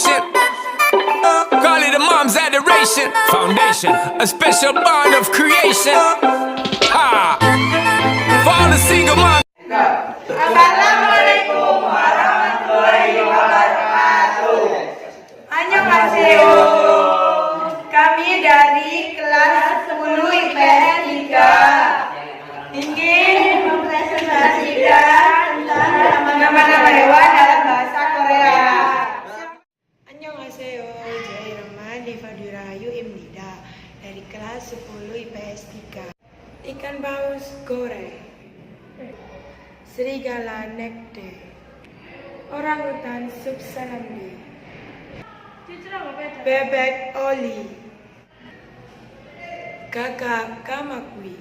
devotion. Call it a mom's adoration. Foundation, a special bond of creation. Ha! For all the single moms. Assalamualaikum warahmatullahi wabarakatuh. Annyeonghaseyo. Kami dari kelas 10 IPS 3 ingin mempresentasikan tentang nama-nama hewan dalam bahasa Korea. Annyeonghaseyo. Jairaman Divadu Rahayu Imnida dari kelas 10 IPS 3. Ikan paus goreng, serigala nekde, orangutan subsanambi, bebek oli, gagak kamakwi,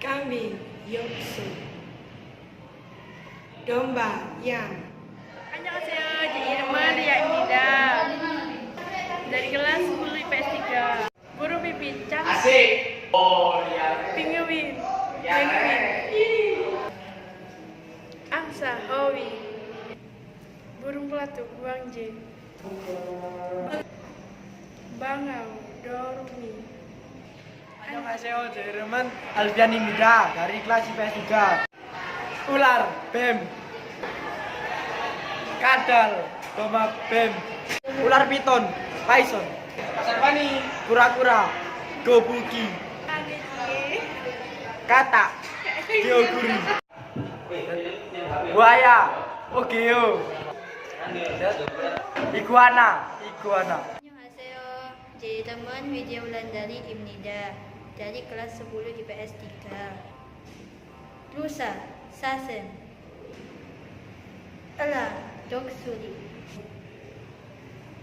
kambing yoksu, domba yang. Annyeonghaseyo, Jairaman Ria Imnida dari kelas 10 IPS 3. Burung pipit cantik. Penguin, penguin, angsa, howi, burung pelatuk, guangjing, bangau, dorumi. Annyeonghaseyo, Jairaman Alfian Imnida dari kelas IPS 3. Ular, bem, kadal, goma bem, ular piton, python, sarpani, kura-kura, gobuki, katak, geoguri, buaya, ogeo, iguana. Annyeonghaseyo, Jairaman Widya Wulandari Imnida dari kelas 10 IPS 3. Rusa, sasen, elang, doksuri,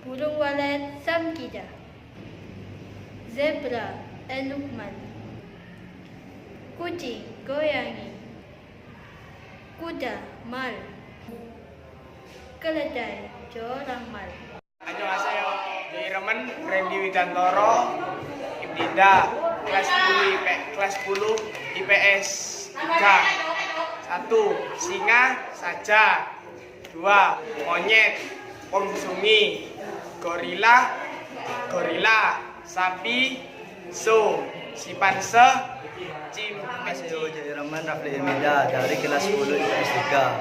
burung walet, samkida, zebra, elukman, kucing, goyangi, kuda, mal, keledai, jorangmal. Annyeonghaseyo, Jairaman Randy Widantoro Imnida kelas 10 IPS 3. 1. Singa, saja. 2. Monyet, pongsungi, gorila, sapi, simpanse, chimpanzee. Jairaman Rafli Imnida dari kelas 10 IPS 3.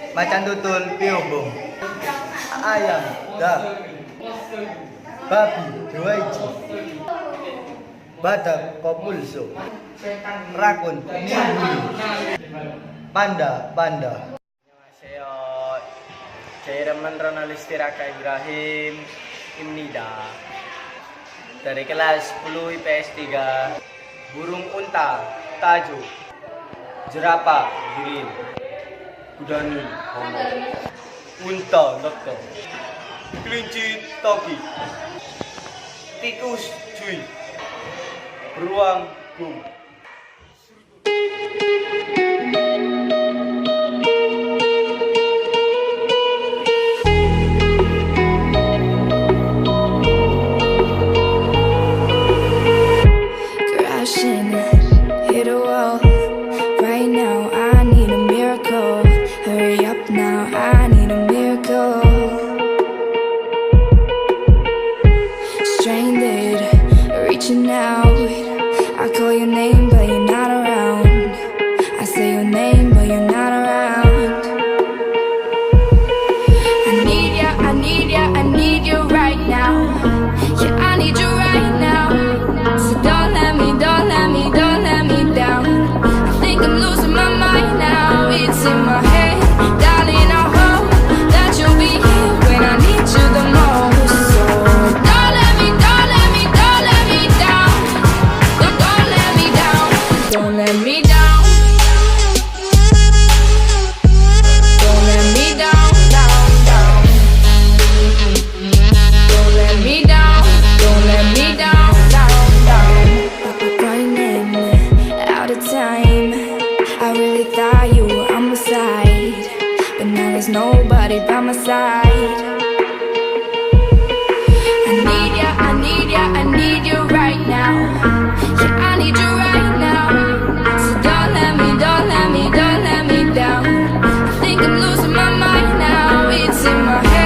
Macan tutul, piobong, ayam, babi, doaiji, badak, kopulso, rakun, nimbulu, panda. Annyeonghaseyo, Jairaman Ronalisti Raka Ibrahim Imnida dari kelas 10 IPS 3. Burung unta, tajuk, jerapah, girin, kudani, homo, unta, leko, kelinci, toki, tikus, cuy, beruang, gung. Crashing, hit a wall. Right now, I need a miracle. Hurry up now, I need a miracle. Stranded, reaching out. I call your name, but you're not around. I say your name, but you're not around. I need ya, I need ya, I need you right now. Yeah, I need you right now. So don't let me down. I think I'm losing my mind now. It's in my head, darling. I hope that you'll be here when I need you the most. So don't let me down. Don't let me down. Don't let me down. Don't let me down. Don't let me down. Don't let me down. Running out of time. I really thought you were on my side, but now there's nobody by my side. I need ya, I need ya, I need you right now. Yeah, I need you right now. So don't let me down. I think I'm losing my mind now. It's in my head.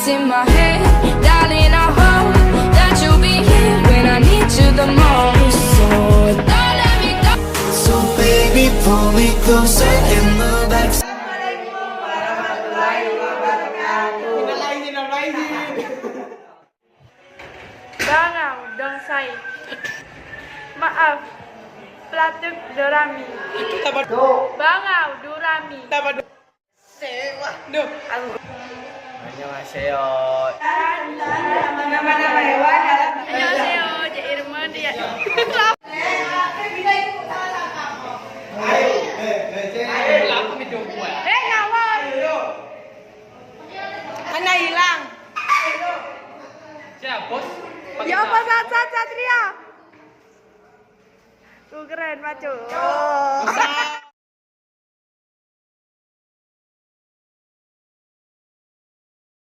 it's in my head. Darling, I hope that you'll be here when I need you the most. So don't let me go. So baby, pull me closer in the back. Bangau dong say. Maaf, Platuk Dorami. Bangau Durami. Annyeonghaseyo. Annyeonghaseyo, Cik Irma dia. Ngawal. Anak hilang. Ya apa Satria? Tuh keren, macu.